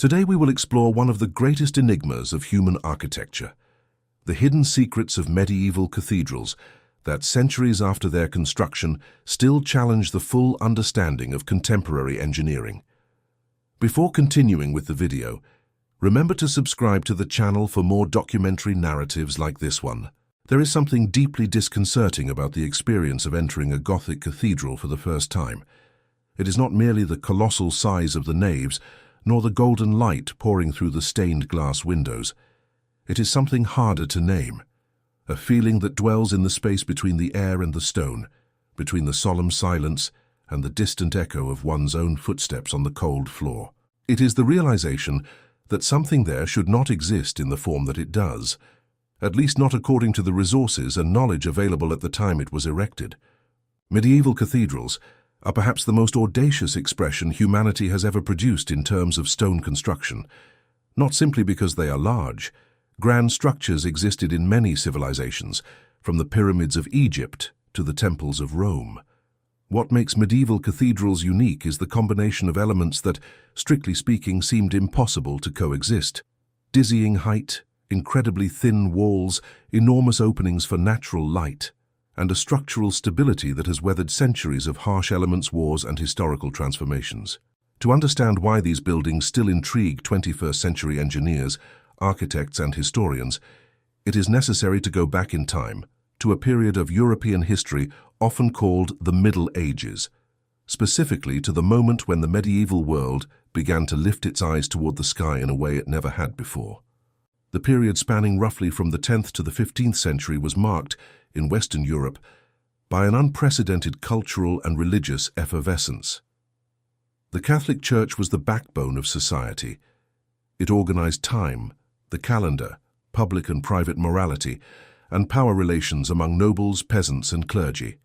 Today we will explore one of the greatest enigmas of human architecture, the hidden secrets of medieval cathedrals that centuries after their construction still challenge the full understanding of contemporary engineering. Before continuing with the video, remember to subscribe to the channel for more documentary narratives like this one. There is something deeply disconcerting about the experience of entering a Gothic cathedral for the first time. It is not merely the colossal size of the naves, nor the golden light pouring through the stained glass windows. It is something harder to name, a feeling that dwells in the space between the air and the stone, between the solemn silence and the distant echo of one's own footsteps on the cold floor. It is the realization that something there should not exist in the form that it does, at least not according to the resources and knowledge available at the time it was erected. Medieval cathedrals are perhaps the most audacious expression humanity has ever produced in terms of stone construction. Not simply because they are large, grand structures existed in many civilizations, from the pyramids of Egypt to the temples of Rome. What makes medieval cathedrals unique is the combination of elements that, strictly speaking, seemed impossible to coexist. Dizzying height, incredibly thin walls, enormous openings for natural light, and a structural stability that has weathered centuries of harsh elements, wars, and historical transformations. To understand why these buildings still intrigue 21st century engineers, architects, and historians, it is necessary to go back in time to a period of European history often called the Middle Ages, specifically to the moment when the medieval world began to lift its eyes toward the sky in a way it never had before. The period spanning roughly from the 10th to the 15th century was marked, in Western Europe, by an unprecedented cultural and religious effervescence. The Catholic Church was the backbone of society. It organized time, the calendar, public and private morality, and power relations among nobles, peasants, and clergy.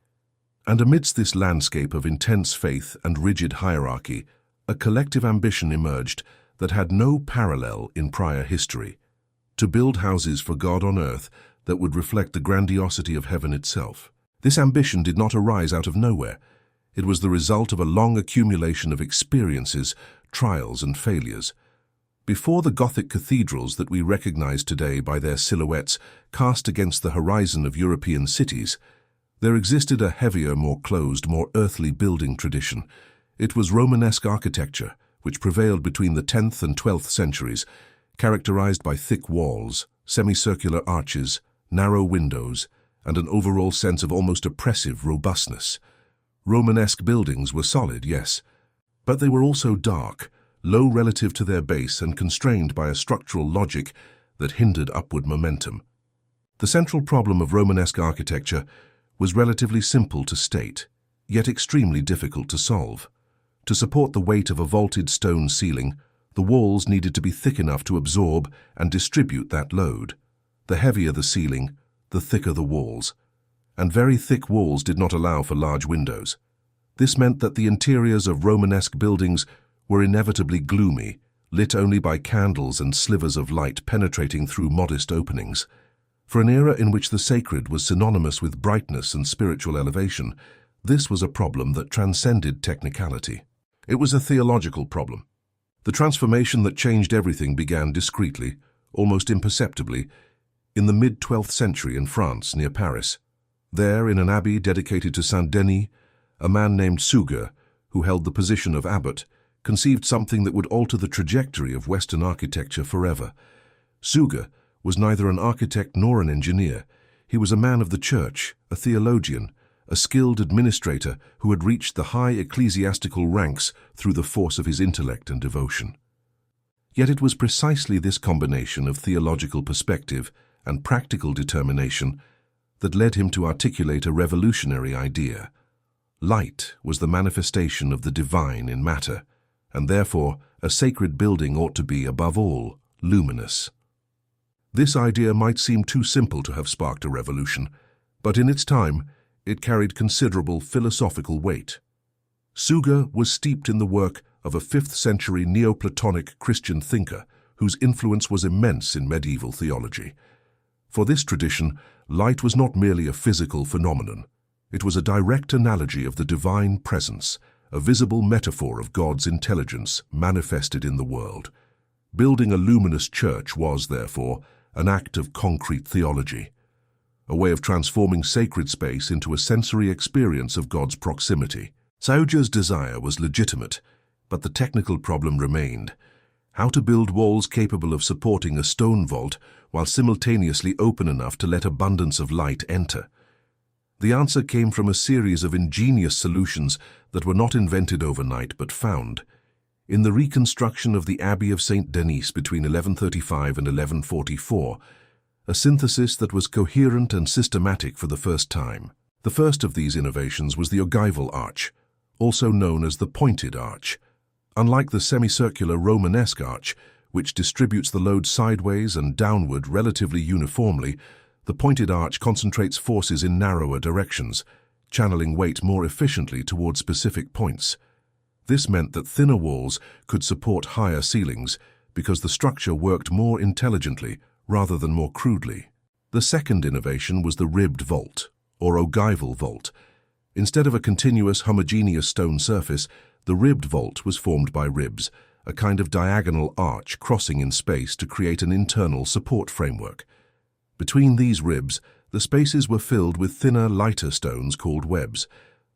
And amidst this landscape of intense faith and rigid hierarchy, a collective ambition emerged that had no parallel in prior history: to build houses for God on earth that would reflect the grandiosity of heaven itself. This ambition did not arise out of nowhere. It was the result of a long accumulation of experiences, trials, and failures. Before the Gothic cathedrals that we recognize today by their silhouettes cast against the horizon of European cities, there existed a heavier, more closed, more earthly building tradition. It was Romanesque architecture, which prevailed between the 10th and 12th centuries, characterized by thick walls, semicircular arches, narrow windows, and an overall sense of almost oppressive robustness. Romanesque buildings were solid, yes, but they were also dark, low relative to their base and constrained by a structural logic that hindered upward momentum. The central problem of Romanesque architecture was relatively simple to state, yet extremely difficult to solve. To support the weight of a vaulted stone ceiling, the walls needed to be thick enough to absorb and distribute that load. The heavier the ceiling, the thicker the walls. And very thick walls did not allow for large windows. This meant that the interiors of Romanesque buildings were inevitably gloomy, lit only by candles and slivers of light penetrating through modest openings. For an era in which the sacred was synonymous with brightness and spiritual elevation, this was a problem that transcended technicality. It was a theological problem. The transformation that changed everything began discreetly, almost imperceptibly, in the mid-12th century in France near Paris. There, in an abbey dedicated to Saint Denis, a man named Suger, who held the position of abbot, conceived something that would alter the trajectory of Western architecture forever. Suger was neither an architect nor an engineer. He was a man of the church, a theologian, a skilled administrator who had reached the high ecclesiastical ranks through the force of his intellect and devotion. Yet it was precisely this combination of theological perspective and practical determination that led him to articulate a revolutionary idea. Light was the manifestation of the divine in matter, and therefore a sacred building ought to be, above all, luminous. This idea might seem too simple to have sparked a revolution, but in its time, it carried considerable philosophical weight. Suger was steeped in the work of a 5th-century Neoplatonic Christian thinker whose influence was immense in medieval theology. For this tradition, light was not merely a physical phenomenon. It was a direct analogy of the divine presence, a visible metaphor of God's intelligence manifested in the world. Building a luminous church was, therefore, an act of concrete theology, a way of transforming sacred space into a sensory experience of God's proximity. Sahuja's desire was legitimate, but the technical problem remained: how to build walls capable of supporting a stone vault while simultaneously open enough to let abundance of light enter. The answer came from a series of ingenious solutions that were not invented overnight but found in the reconstruction of the Abbey of St. Denis between 1135 and 1144, a synthesis that was coherent and systematic for the first time. The first of these innovations was the ogival arch, also known as the pointed arch. Unlike the semicircular Romanesque arch, which distributes the load sideways and downward relatively uniformly, the pointed arch concentrates forces in narrower directions, channeling weight more efficiently toward specific points. This meant that thinner walls could support higher ceilings because the structure worked more intelligently rather than more crudely. The second innovation was the ribbed vault, or ogival vault. Instead of a continuous homogeneous stone surface, the ribbed vault was formed by ribs, a kind of diagonal arch crossing in space to create an internal support framework. Between these ribs, the spaces were filled with thinner, lighter stones called webs.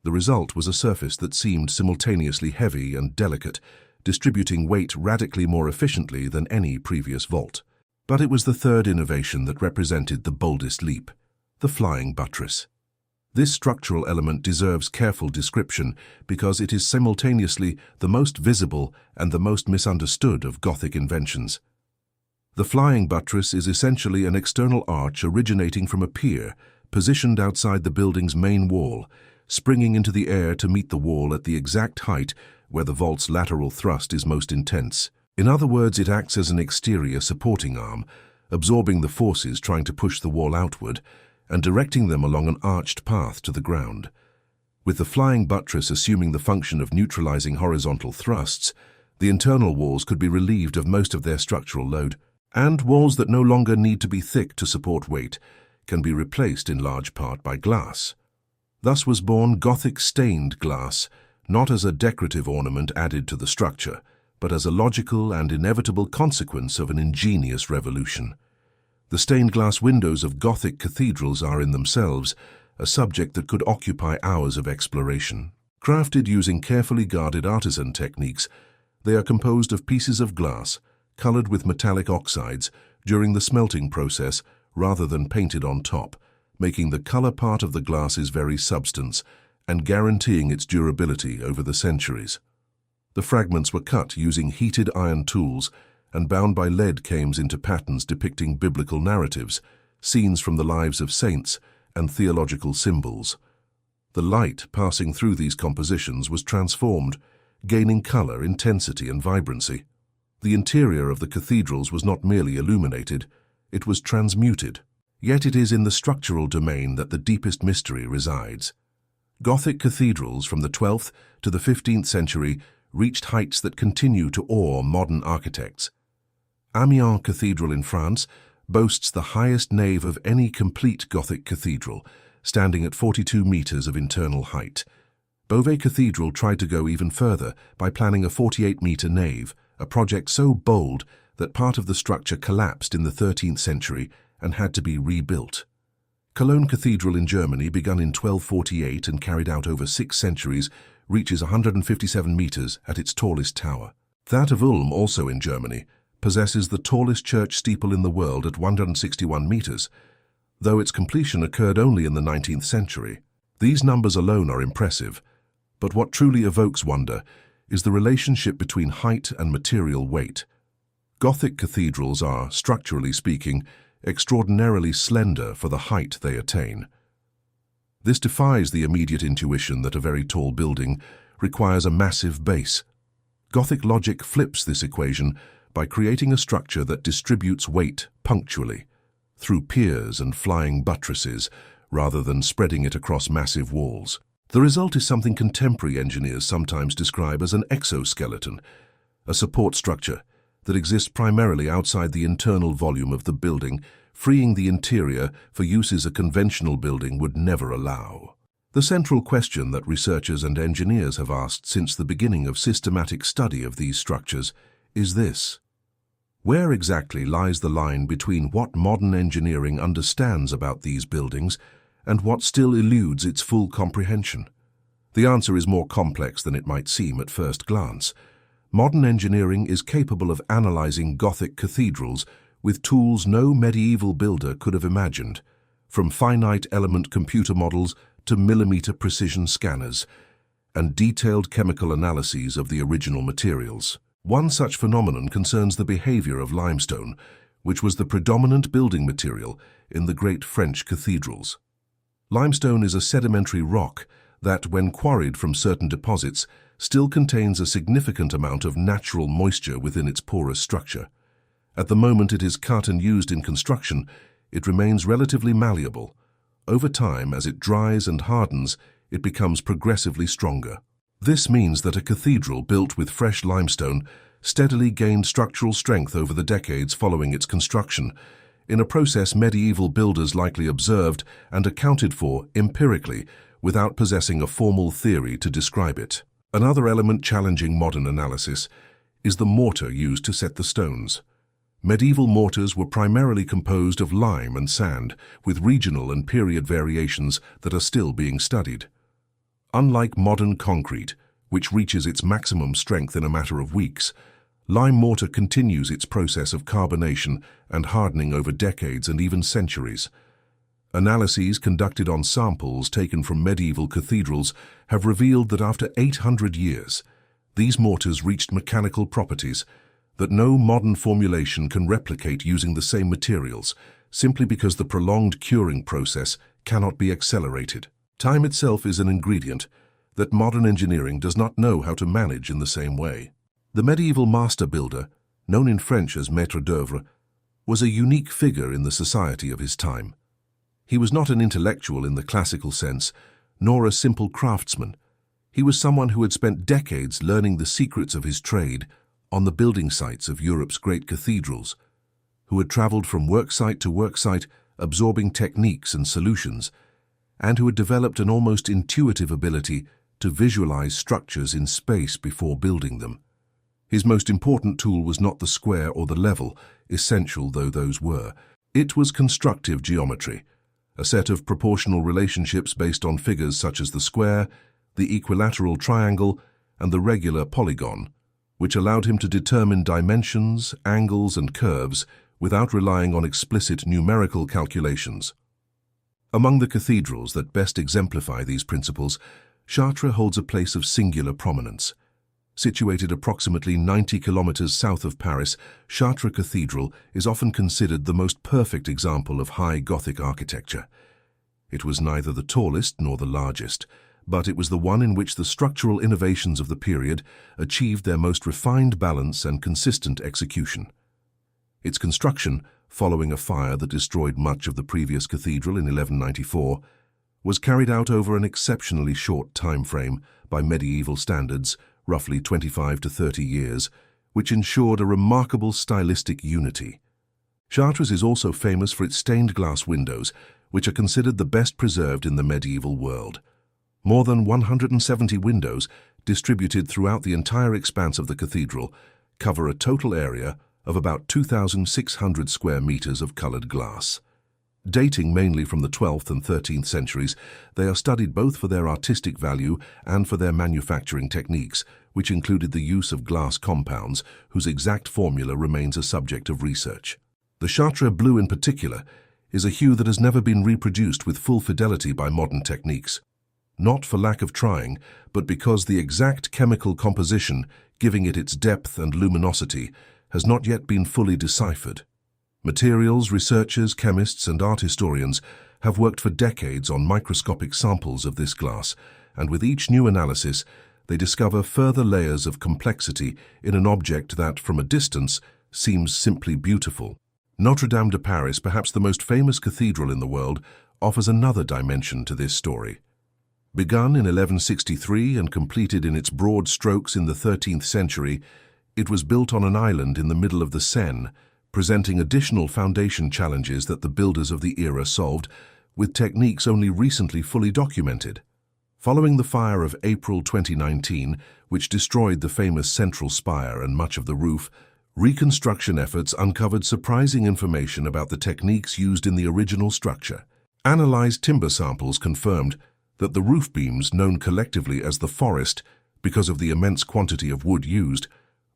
The result was a surface that seemed simultaneously heavy and delicate, distributing weight radically more efficiently than any previous vault. But it was the third innovation that represented the boldest leap: the flying buttress. This structural element deserves careful description because it is simultaneously the most visible and the most misunderstood of Gothic inventions. The flying buttress is essentially an external arch originating from a pier, positioned outside the building's main wall, springing into the air to meet the wall at the exact height where the vault's lateral thrust is most intense. In other words, it acts as an exterior supporting arm, absorbing the forces trying to push the wall outward and directing them along an arched path to the ground. With the flying buttress assuming the function of neutralizing horizontal thrusts, the internal walls could be relieved of most of their structural load, and walls that no longer need to be thick to support weight can be replaced in large part by glass. Thus was born Gothic stained glass, not as a decorative ornament added to the structure, but as a logical and inevitable consequence of an ingenious revolution. The stained glass windows of Gothic cathedrals are in themselves a subject that could occupy hours of exploration. Crafted using carefully guarded artisan techniques, they are composed of pieces of glass, colored with metallic oxides during the smelting process rather than painted on top, making the color part of the glass's very substance and guaranteeing its durability over the centuries. The fragments were cut using heated iron tools and bound by lead cames into patterns depicting biblical narratives, scenes from the lives of saints, and theological symbols. The light passing through these compositions was transformed, gaining color, intensity, and vibrancy. The interior of the cathedrals was not merely illuminated, it was transmuted. Yet it is in the structural domain that the deepest mystery resides. Gothic cathedrals from the 12th to the 15th century reached heights that continue to awe modern architects. Amiens Cathedral in France boasts the highest nave of any complete Gothic cathedral, standing at 42 meters of internal height. Beauvais Cathedral tried to go even further by planning a 48-meter nave, a project so bold that part of the structure collapsed in the 13th century and had to be rebuilt. Cologne Cathedral in Germany, begun in 1248 and carried out over 6 centuries, reaches 157 meters at its tallest tower. That of Ulm, also in Germany, possesses the tallest church steeple in the world at 161 meters, though its completion occurred only in the 19th century. These numbers alone are impressive, but what truly evokes wonder is the relationship between height and material weight. Gothic cathedrals are, structurally speaking, extraordinarily slender for the height they attain. This defies the immediate intuition that a very tall building requires a massive base. Gothic logic flips this equation by creating a structure that distributes weight punctually, through piers and flying buttresses, rather than spreading it across massive walls. The result is something contemporary engineers sometimes describe as an exoskeleton, a support structure that exists primarily outside the internal volume of the building, freeing the interior for uses a conventional building would never allow. The central question that researchers and engineers have asked since the beginning of systematic study of these structures is this: Where exactly lies the line between what modern engineering understands about these buildings and what still eludes its full comprehension? The answer is more complex than it might seem at first glance. Modern engineering is capable of analyzing Gothic cathedrals with tools no medieval builder could have imagined, from finite element computer models to millimeter precision scanners, and detailed chemical analyses of the original materials. One such phenomenon concerns the behavior of limestone, which was the predominant building material in the great French cathedrals. Limestone is a sedimentary rock that, when quarried from certain deposits, still contains a significant amount of natural moisture within its porous structure. At the moment it is cut and used in construction, it remains relatively malleable. Over time, as it dries and hardens, it becomes progressively stronger. This means that a cathedral built with fresh limestone steadily gained structural strength over the decades following its construction, in a process medieval builders likely observed and accounted for empirically without possessing a formal theory to describe it. Another element challenging modern analysis is the mortar used to set the stones. Medieval mortars were primarily composed of lime and sand, with regional and period variations that are still being studied. Unlike modern concrete, which reaches its maximum strength in a matter of weeks, lime mortar continues its process of carbonation and hardening over decades and even centuries. Analyses conducted on samples taken from medieval cathedrals have revealed that after 800 years, these mortars reached mechanical properties that no modern formulation can replicate using the same materials, simply because the prolonged curing process cannot be accelerated. Time itself is an ingredient that modern engineering does not know how to manage in the same way. The medieval master builder, known in French as maître d'œuvre, was a unique figure in the society of his time. He was not an intellectual in the classical sense, nor a simple craftsman. He was someone who had spent decades learning the secrets of his trade on the building sites of Europe's great cathedrals, who had traveled from worksite to worksite, absorbing techniques and solutions, and who had developed an almost intuitive ability to visualize structures in space before building them. His most important tool was not the square or the level, essential though those were. It was constructive geometry, a set of proportional relationships based on figures such as the square, the equilateral triangle, and the regular polygon, which allowed him to determine dimensions, angles, and curves without relying on explicit numerical calculations. Among the cathedrals that best exemplify these principles, Chartres holds a place of singular prominence. Situated approximately 90 kilometers south of Paris, Chartres Cathedral is often considered the most perfect example of high Gothic architecture. It was neither the tallest nor the largest, but it was the one in which the structural innovations of the period achieved their most refined balance and consistent execution. Its construction, following a fire that destroyed much of the previous cathedral in 1194, was carried out over an exceptionally short time frame by medieval standards, roughly 25 to 30 years, which ensured a remarkable stylistic unity. Chartres is also famous for its stained glass windows, which are considered the best preserved in the medieval world. More than 170 windows, distributed throughout the entire expanse of the cathedral, cover a total area of about 2,600 square meters of colored glass. Dating mainly from the 12th and 13th centuries, they are studied both for their artistic value and for their manufacturing techniques, which included the use of glass compounds whose exact formula remains a subject of research. The Chartres blue in particular is a hue that has never been reproduced with full fidelity by modern techniques. Not for lack of trying, but because the exact chemical composition giving it its depth and luminosity has not yet been fully deciphered. Materials researchers, chemists, and art historians have worked for decades on microscopic samples of this glass, and with each new analysis, they discover further layers of complexity in an object that, from a distance, seems simply beautiful. Notre Dame de Paris, perhaps the most famous cathedral in the world, offers another dimension to this story. Begun in 1163 and completed in its broad strokes in the 13th century, it was built on an island in the middle of the Seine, presenting additional foundation challenges that the builders of the era solved with techniques only recently fully documented. Following the fire of April 2019, which destroyed the famous central spire and much of the roof, Reconstruction efforts uncovered surprising information about the techniques used in the original structure. Analyzed timber samples confirmed that the roof beams, known collectively as the forest because of the immense quantity of wood used,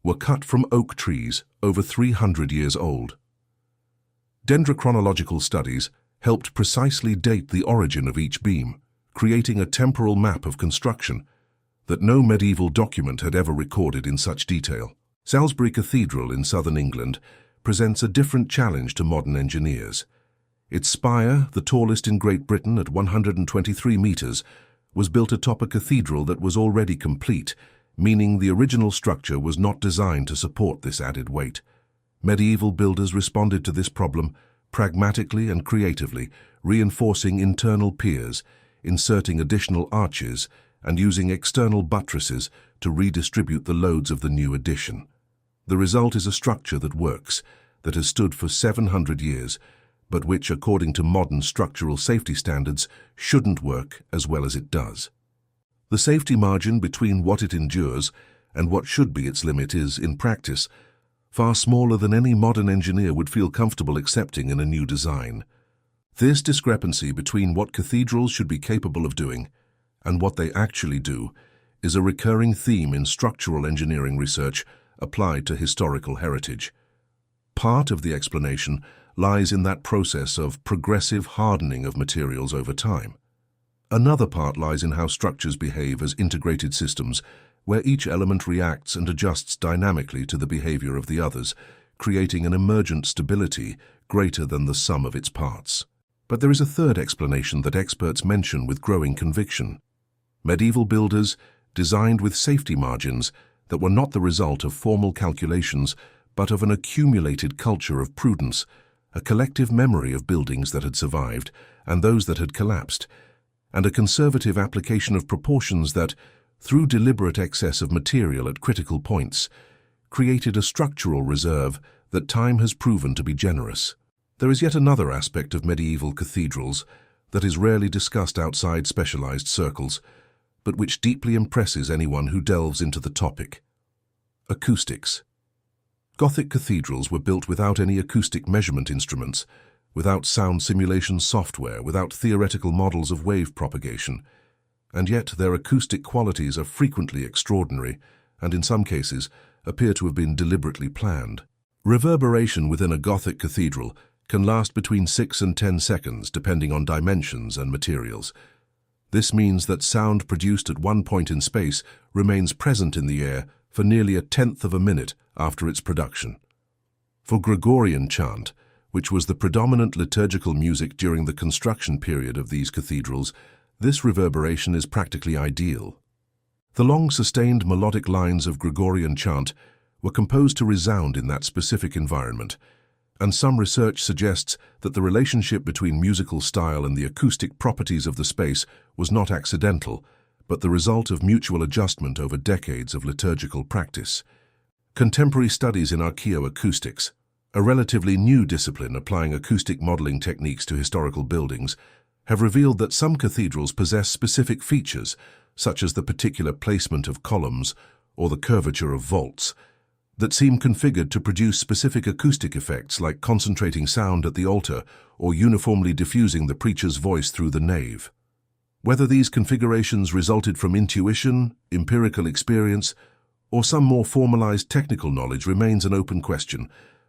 were cut from oak trees over 300 years old. Dendrochronological studies helped precisely date the origin of each beam, creating a temporal map of construction that no medieval document had ever recorded in such detail. Salisbury Cathedral in southern England presents a different challenge to modern engineers. Its spire, the tallest in Great Britain at 123 meters, was built atop a cathedral that was already complete, meaning the original structure was not designed to support this added weight. Medieval builders responded to this problem pragmatically and creatively, reinforcing internal piers, inserting additional arches, and using external buttresses to redistribute the loads of the new addition. The result is a structure that works, that has stood for 700 years, but which, according to modern structural safety standards, shouldn't work as well as it does. The safety margin between what it endures and what should be its limit is, in practice, far smaller than any modern engineer would feel comfortable accepting in a new design. This discrepancy between what cathedrals should be capable of doing and what they actually do is a recurring theme in structural engineering research applied to historical heritage. Part of the explanation lies in that process of progressive hardening of materials over time. Another part lies in how structures behave as integrated systems, where each element reacts and adjusts dynamically to the behavior of the others, creating an emergent stability greater than the sum of its parts. But there is a third explanation that experts mention with growing conviction. Medieval builders designed with safety margins that were not the result of formal calculations, but of an accumulated culture of prudence, a collective memory of buildings that had survived and those that had collapsed, and a conservative application of proportions that, through deliberate excess of material at critical points, created a structural reserve that time has proven to be generous. There is yet another aspect of medieval cathedrals that is rarely discussed outside specialized circles, but which deeply impresses anyone who delves into the topic: acoustics. Gothic cathedrals were built without any acoustic measurement instruments, without sound simulation software, without theoretical models of wave propagation, and yet their acoustic qualities are frequently extraordinary and in some cases appear to have been deliberately planned. Reverberation within a Gothic cathedral can last between 6 and 10 seconds depending on dimensions and materials. This means that sound produced at one point in space remains present in the air for nearly a tenth of a minute after its production. For Gregorian chant, which was the predominant liturgical music during the construction period of these cathedrals, this reverberation is practically ideal. The long, sustained melodic lines of Gregorian chant were composed to resound in that specific environment, and some research suggests that the relationship between musical style and the acoustic properties of the space was not accidental, but the result of mutual adjustment over decades of liturgical practice. Contemporary studies in archaeoacoustics, a relatively new discipline applying acoustic modeling techniques to historical buildings, have revealed that some cathedrals possess specific features, such as the particular placement of columns or the curvature of vaults, that seem configured to produce specific acoustic effects like concentrating sound at the altar or uniformly diffusing the preacher's voice through the nave. Whether these configurations resulted from intuition, empirical experience, or some more formalized technical knowledge remains an open question,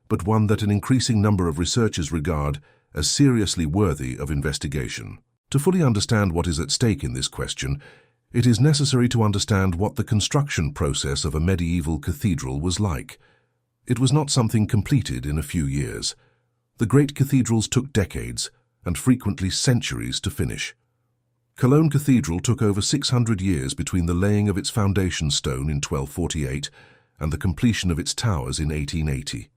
but one that an increasing number of researchers regard as seriously worthy of investigation. To fully understand what is at stake in this question, it is necessary to understand what the construction process of a medieval cathedral was like. It was not something completed in a few years. The great cathedrals took decades, and frequently centuries, to finish. Cologne Cathedral took over 600 years between the laying of its foundation stone in 1248 and the completion of its towers in 1880.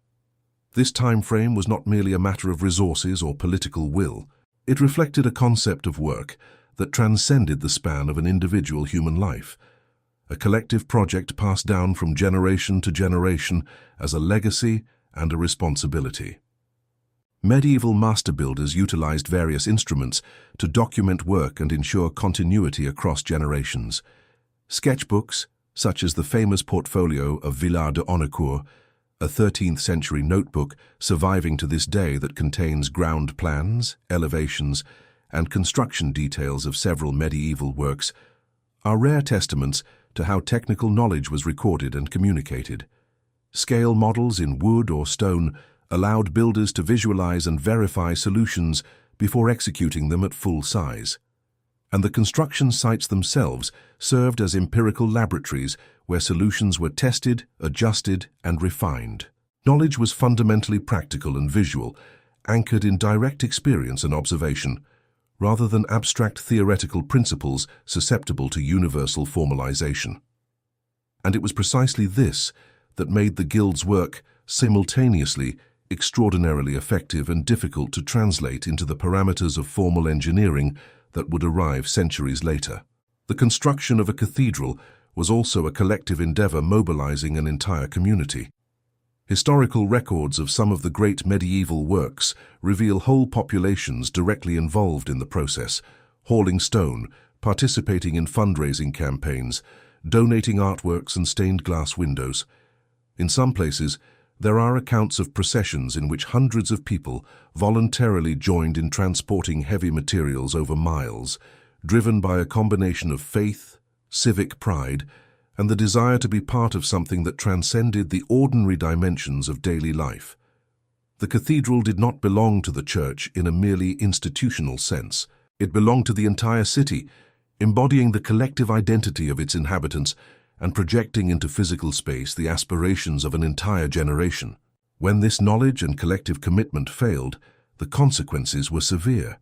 This time frame was not merely a matter of resources or political will. It reflected a concept of work that transcended the span of an individual human life, a collective project passed down from generation to generation as a legacy and a responsibility. Medieval master builders utilized various instruments to document work and ensure continuity across generations. Sketchbooks, such as the famous portfolio of Villars de Honnecourt, a 13th-century notebook surviving to this day that contains ground plans, elevations, and construction details of several medieval works, are rare testaments to how technical knowledge was recorded and communicated. Scale models in wood or stone allowed builders to visualize and verify solutions before executing them at full size. And the construction sites themselves served as empirical laboratories where solutions were tested, adjusted, and refined. Knowledge was fundamentally practical and visual, anchored in direct experience and observation, rather than abstract theoretical principles susceptible to universal formalization. And it was precisely this that made the Guild's work simultaneously extraordinarily effective and difficult to translate into the parameters of formal engineering that would arrive centuries later. The construction of a cathedral was also a collective endeavor mobilizing an entire community. Historical records of some of the great medieval works reveal whole populations directly involved in the process, hauling stone, participating in fundraising campaigns, donating artworks and stained glass windows. In some places, there are accounts of processions in which hundreds of people voluntarily joined in transporting heavy materials over miles, driven by a combination of faith, civic pride, and the desire to be part of something that transcended the ordinary dimensions of daily life. The cathedral did not belong to the church in a merely institutional sense. It belonged to the entire city, embodying the collective identity of its inhabitants and projecting into physical space the aspirations of an entire generation. When this knowledge and collective commitment failed, the consequences were severe.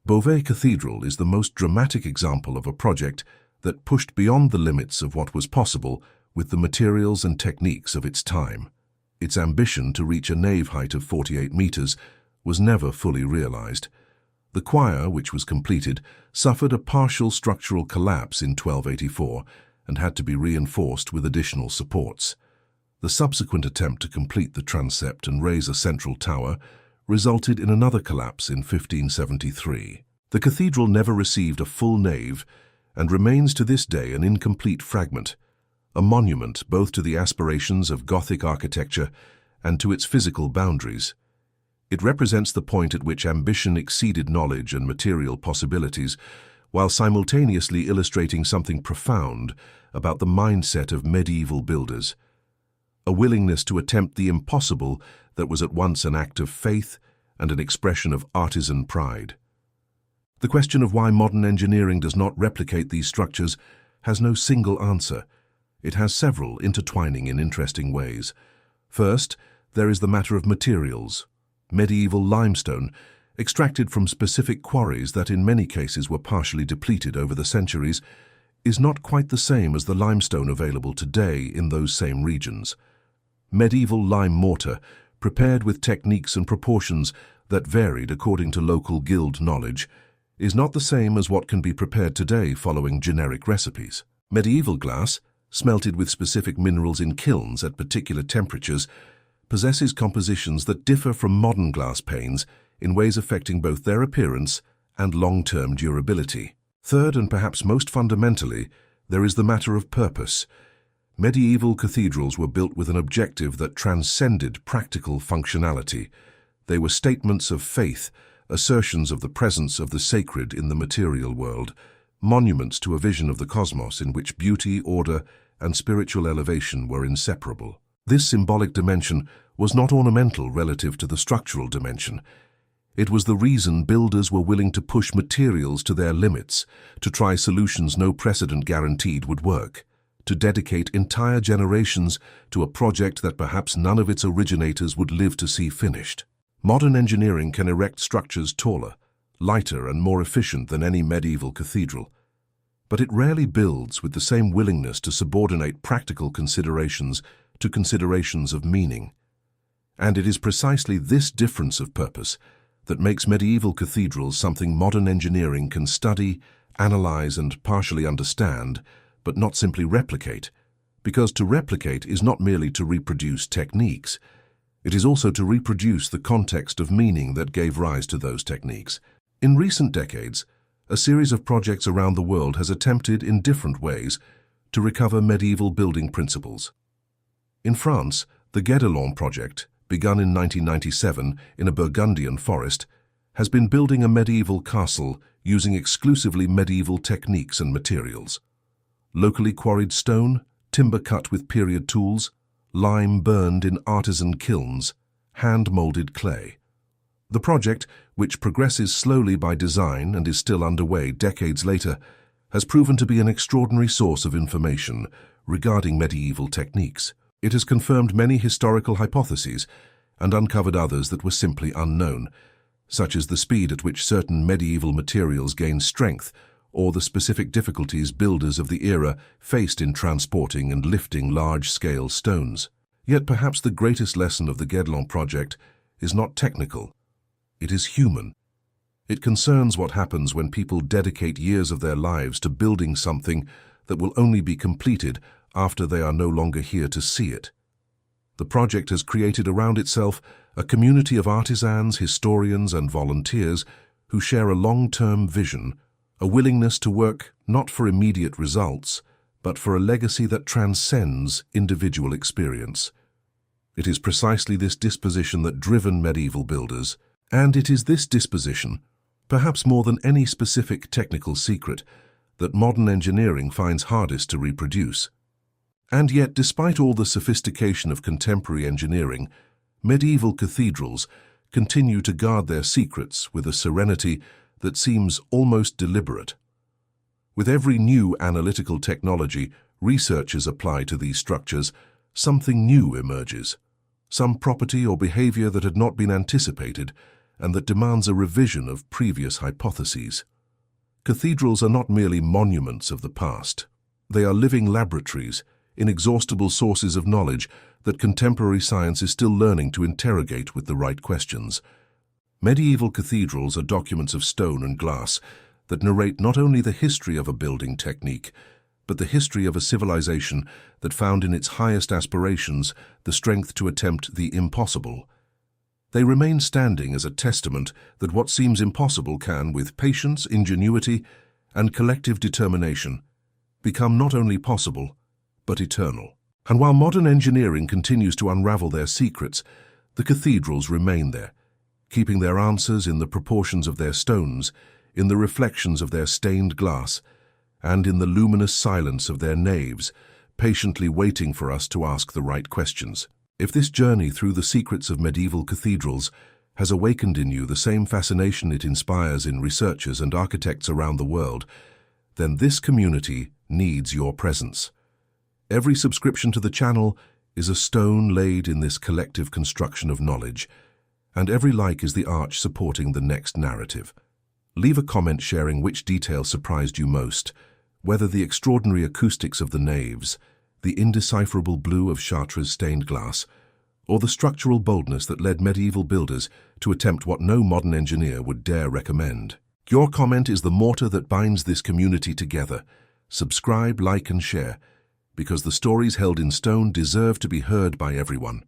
Beauvais Cathedral is the most dramatic example of a project that pushed beyond the limits of what was possible with the materials and techniques of its time. Its ambition to reach a nave height of 48 meters was never fully realized. The choir, which was completed, suffered a partial structural collapse in 1284 and had to be reinforced with additional supports. The subsequent attempt to complete the transept and raise a central tower resulted in another collapse in 1573. The cathedral never received a full nave and remains to this day an incomplete fragment, a monument both to the aspirations of Gothic architecture and to its physical boundaries. It represents the point at which ambition exceeded knowledge and material possibilities, while simultaneously illustrating something profound about the mindset of medieval builders, a willingness to attempt the impossible that was at once an act of faith and an expression of artisan pride. The question of why modern engineering does not replicate these structures has no single answer. It has several, intertwining in interesting ways. First, there is the matter of materials. Medieval limestone, extracted from specific quarries that in many cases were partially depleted over the centuries, is not quite the same as the limestone available today in those same regions. Medieval lime mortar, prepared with techniques and proportions that varied according to local guild knowledge, is not the same as what can be prepared today following generic recipes. Medieval glass, smelted with specific minerals in kilns at particular temperatures, possesses compositions that differ from modern glass panes in ways affecting both their appearance and long-term durability. Third, and perhaps most fundamentally, there is the matter of purpose. Medieval cathedrals were built with an objective that transcended practical functionality. They were statements of faith, assertions of the presence of the sacred in the material world, monuments to a vision of the cosmos in which beauty, order, and spiritual elevation were inseparable. This symbolic dimension was not ornamental relative to the structural dimension. It was the reason builders were willing to push materials to their limits, to try solutions no precedent guaranteed would work, to dedicate entire generations to a project that perhaps none of its originators would live to see finished. Modern engineering can erect structures taller, lighter, and more efficient than any medieval cathedral, but it rarely builds with the same willingness to subordinate practical considerations to considerations of meaning. And it is precisely this difference of purpose that makes medieval cathedrals something modern engineering can study, analyze, and partially understand, but not simply replicate, because to replicate is not merely to reproduce techniques, it is also to reproduce the context of meaning that gave rise to those techniques. In recent decades, a series of projects around the world has attempted in different ways to recover medieval building principles. In France, The Cathedrals project, begun in 1997 in a Burgundian forest, has been building a medieval castle using exclusively medieval techniques and materials. Locally quarried stone, timber cut with period tools, lime burned in artisan kilns, hand-molded clay. The project, which progresses slowly by design and is still underway decades later, has proven to be an extraordinary source of information regarding medieval techniques. It has confirmed many historical hypotheses and uncovered others that were simply unknown, such as the speed at which certain medieval materials gained strength or the specific difficulties builders of the era faced in transporting and lifting large-scale stones. Yet perhaps the greatest lesson of the Cathedrals project is not technical. It is human. It concerns what happens when people dedicate years of their lives to building something that will only be completed after they are no longer here to see it. The project has created around itself a community of artisans, historians, and volunteers who share a long-term vision, a willingness to work not for immediate results, but for a legacy that transcends individual experience. It is precisely this disposition that driven medieval builders, and it is this disposition, perhaps more than any specific technical secret, that modern engineering finds hardest to reproduce. And yet, despite all the sophistication of contemporary engineering, medieval cathedrals continue to guard their secrets with a serenity that seems almost deliberate. With every new analytical technology researchers apply to these structures, something new emerges, some property or behavior that had not been anticipated and that demands a revision of previous hypotheses. Cathedrals are not merely monuments of the past. They are living laboratories, inexhaustible sources of knowledge that contemporary science is still learning to interrogate with the right questions. Medieval cathedrals are documents of stone and glass that narrate not only the history of a building technique, but the history of a civilization that found in its highest aspirations the strength to attempt the impossible. They remain standing as a testament that what seems impossible can, with patience, ingenuity, and collective determination, become not only possible, but eternal. And while modern engineering continues to unravel their secrets, the cathedrals remain there, keeping their answers in the proportions of their stones, in the reflections of their stained glass, and in the luminous silence of their naves, patiently waiting for us to ask the right questions. If this journey through the secrets of medieval cathedrals has awakened in you the same fascination it inspires in researchers and architects around the world, then this community needs your presence. Every subscription to the channel is a stone laid in this collective construction of knowledge, and every like is the arch supporting the next narrative. Leave a comment sharing which detail surprised you most, whether the extraordinary acoustics of the naves, the indecipherable blue of Chartres stained glass, or the structural boldness that led medieval builders to attempt what no modern engineer would dare recommend. Your comment is the mortar that binds this community together. Subscribe, like, and share, because the stories held in stone deserve to be heard by everyone.